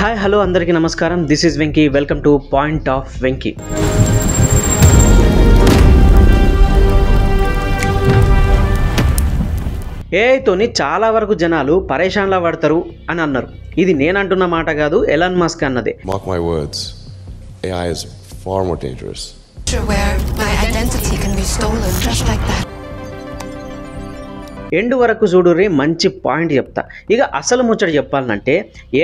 Hi hello అందరికీ నమస్కారం. This is Venky. Welcome to point of Venky. ఏఐతోని చాలా వరకు జనాలు పరేషాన్లా పడతారు అని అన్నారు. ఇది నేనంటున్న మాట కాదు, ఎలాన్ మస్క్ అన్నదే. Mark my words, AI is far more dangerous. Where my identity can be stolen just like that. End వరకు చూడుర్రి, మంచి పాయింట్ చెప్తా. ఇక అసలు ముచ్చట చెప్పాలంటే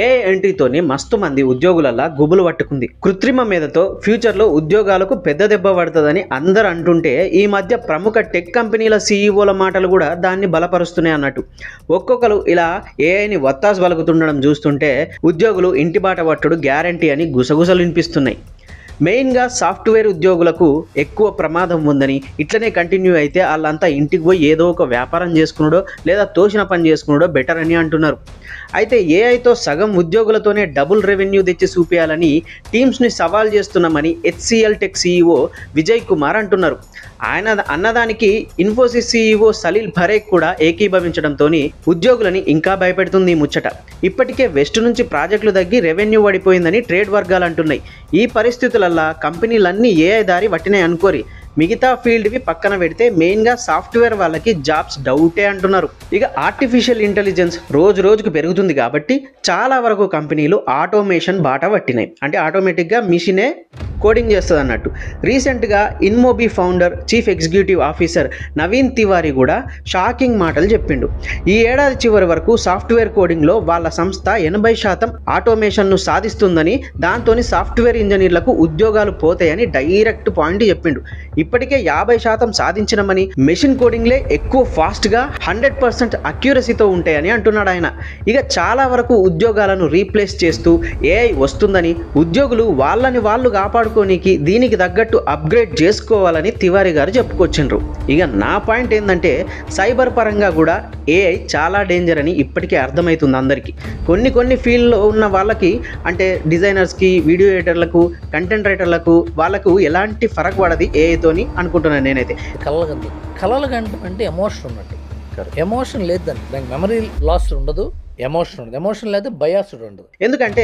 ఏఐ ఎంట్రీతోని మస్తు మంది ఉద్యోగులల్లా గుబులు పట్టుకుంది. కృత్రిమ మేధతో ఫ్యూచర్లో ఉద్యోగాలకు పెద్ద దెబ్బ పడుతుందని అందరూ అంటుంటే ఈ మధ్య ప్రముఖ టెక్ కంపెనీల సీఈఓల మాటలు కూడా దాన్ని బలపరుస్తున్నాయి అన్నట్టు. ఒక్కొక్కరు ఇలా ఏఐని వత్తాసు పలుకుతుండడం చూస్తుంటే ఉద్యోగులు ఇంటి బాట పట్టుడు గ్యారంటీ అని గుసగుసలు వినిపిస్తున్నాయి. మెయిన్గా సాఫ్ట్వేర్ ఉద్యోగులకు ఎక్కువ ప్రమాదం ఉందని, ఇట్లనే కంటిన్యూ అయితే వాళ్ళంతా ఇంటికి పోయి ఏదో ఒక వ్యాపారం చేసుకున్నాడో లేదా తోచిన పని చేసుకున్నాడో బెటర్ అని అంటున్నారు. అయితే ఏఐతో సగం ఉద్యోగులతోనే డబుల్ రెవెన్యూ తెచ్చి చూపించాలని టీమ్స్ని సవాల్ చేస్తున్నామని HCl tech CEO Vijay Kumar అంటున్నారు. ఆయన అన్నదానికి ఇన్ఫోసిస్ సీఈఓ సలీల్ పరేఖ్ కూడా ఏకీభవించడంతో ఉద్యోగులని ఇంకా భయపెడుతుంది ఈ ముచ్చట. ఇప్పటికే వెస్ట్ నుంచి ప్రాజెక్టులు తగ్గి రెవెన్యూ పడిపోయిందని ట్రేడ్ వర్గాలు అంటున్నాయి. ఈ పరిస్థితులల్లా కంపెనీలన్నీ ఏఐ దారి పట్టినాయి అనుకోరి. మిగతా ఫీల్డ్వి పక్కన పెడితే మెయిన్గా సాఫ్ట్వేర్ వాళ్ళకి జాబ్స్ డౌటే అంటున్నారు. ఇక ఆర్టిఫిషియల్ ఇంటెలిజెన్స్ రోజు రోజుకు పెరుగుతుంది కాబట్టి చాలా వరకు కంపెనీలు ఆటోమేషన్ బాట పట్టినాయి. అంటే ఆటోమేటిక్గా మిషనే కోడింగ్ చేస్తుంది అన్నట్టు. రీసెంట్గా InMobi founder chief executive officer Naveen Tiwari కూడా షాకింగ్ మాటలు చెప్పిండు. ఈ ఏడాది చివరి వరకు సాఫ్ట్వేర్ కోడింగ్లో వాళ్ళ సంస్థ 80% ఆటోమేషన్ను సాధిస్తుందని, దాంతో సాఫ్ట్వేర్ ఇంజనీర్లకు ఉద్యోగాలు పోతాయని డైరెక్ట్ పాయింట్ చెప్పిండు. ఇప్పటికే 50% సాధించినమని, మెషిన్ కోడింగ్లే ఎక్కువ ఫాస్ట్గా 100% అక్యూరసీతో ఉంటాయని అంటున్నాడు ఆయన. ఇక చాలా వరకు ఉద్యోగాలను రీప్లేస్ చేస్తూ ఏఐ వస్తుందని, ఉద్యోగులు వాళ్ళని వాళ్ళు కాపాడుకోనికి దీనికి తగ్గట్టు అప్గ్రేడ్ చేసుకోవాలని తివారీ గారు చెప్పుకొచ్చిండ్రు. ఇక నా పాయింట్ ఏంటంటే సైబర్ పరంగా కూడా ఏఐ చాలా డేంజర్ అని ఇప్పటికే అర్థమవుతుంది అందరికీ. కొన్ని ఫీల్డ్లో ఉన్న వాళ్ళకి, అంటే డిజైనర్స్కి, వీడియో ఎడిటర్లకు, కంటెంట్ రైటర్లకు, వాళ్ళకు ఎలాంటి ఫరక్ పడది ఏఐతోని అనుకుంటున్నాను నేనైతే. కలలుగంట అంటే ఎమోషన్ ఉన్నట్టు. ఎమోషన్ లేదు దానికి మెమరీ లాస్ ఉండదు, ఎమోషన్ ఉండదు. ఎమోషన్ లేదు, బయాస్డ్ ఉండదు. ఎందుకంటే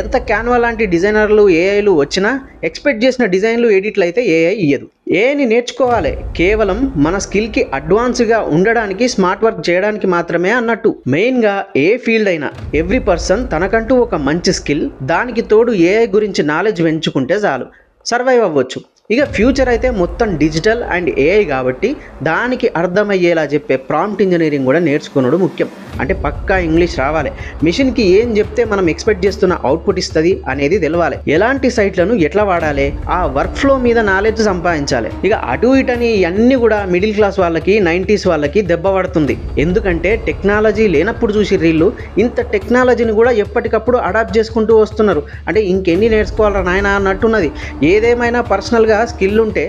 ఎంత క్యాన్వా లాంటి డిజైనర్లు ఏఐలు వచ్చినా ఎక్స్పెక్ట్ చేసిన డిజైన్లు ఎడిట్లు అయితే ఏఐ ఇయ్యదు. ఏఐని నేర్చుకోవాలి కేవలం మన స్కిల్కి అడ్వాన్స్గా ఉండడానికి, స్మార్ట్ వర్క్ చేయడానికి మాత్రమే అన్నట్టు. మెయిన్గా ఏ ఫీల్డ్ అయినా ఎవ్రీ పర్సన్ తనకంటూ ఒక మంచి స్కిల్, దానికి తోడు ఏఐ గురించి నాలెడ్జ్ పెంచుకుంటే చాలు సర్వైవ్ అవ్వచ్చు. ఇక ఫ్యూచర్ అయితే మొత్తం డిజిటల్ అండ్ ఏఐ కాబట్టి దానికి అర్థమయ్యేలా చెప్పే ప్రాంప్ట్ ఇంజనీరింగ్ కూడా నేర్చుకున్నాడు ముఖ్యం. అంటే పక్కా ఇంగ్లీష్ రావాలి, మిషన్కి ఏం చెప్తే మనం ఎక్స్పెక్ట్ చేస్తున్న అవుట్పుట్ ఇస్తుంది అనేది తెలవాలి, ఎలాంటి సైట్లను ఎట్లా వాడాలి, ఆ వర్క్ ఫ్లో మీద నాలెడ్జ్ సంపాదించాలి. ఇక అటు ఇటని ఇవన్నీ కూడా మిడిల్ క్లాస్ వాళ్ళకి, 90s వాళ్ళకి దెబ్బ పడుతుంది. ఎందుకంటే టెక్నాలజీ లేనప్పుడు చూసి వీళ్ళు ఇంత టెక్నాలజీని కూడా ఎప్పటికప్పుడు అడాప్ట్ చేసుకుంటూ వస్తున్నారు. అంటే ఇంకెన్ని నేర్చుకోవాలరా నాయన అన్నట్టున్నది. ఏదేమైనా పర్సనల్గా స్కిల్ ఉంటే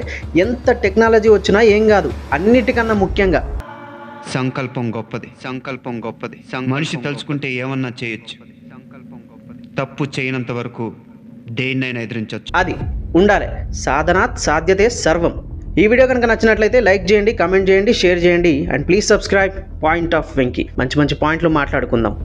ఎంత టెక్నాలజీ వచ్చినా ఏం కాదు. అన్నిటికన్నా ముఖ్యంగా సంకల్పం గొప్పది. సంకల్పం గొప్పది. మనిషి తలుచుకుంటే ఏమన్నా చేయొచ్చు. తప్పు చేయనంత వరకు దేన్నైనా ఎదిరించవచ్చు. అది ఉండాలి. సాధనాత్ సాధ్యతే సర్వం. ఈ వీడియో కనుక నచ్చినట్లయితే లైక్ చేయండి, కామెంట్ చేయండి, షేర్ చేయండి and please subscribe point of Venky. మంచి మంచి పాయింట్లు మాట్లాడుకుందాం.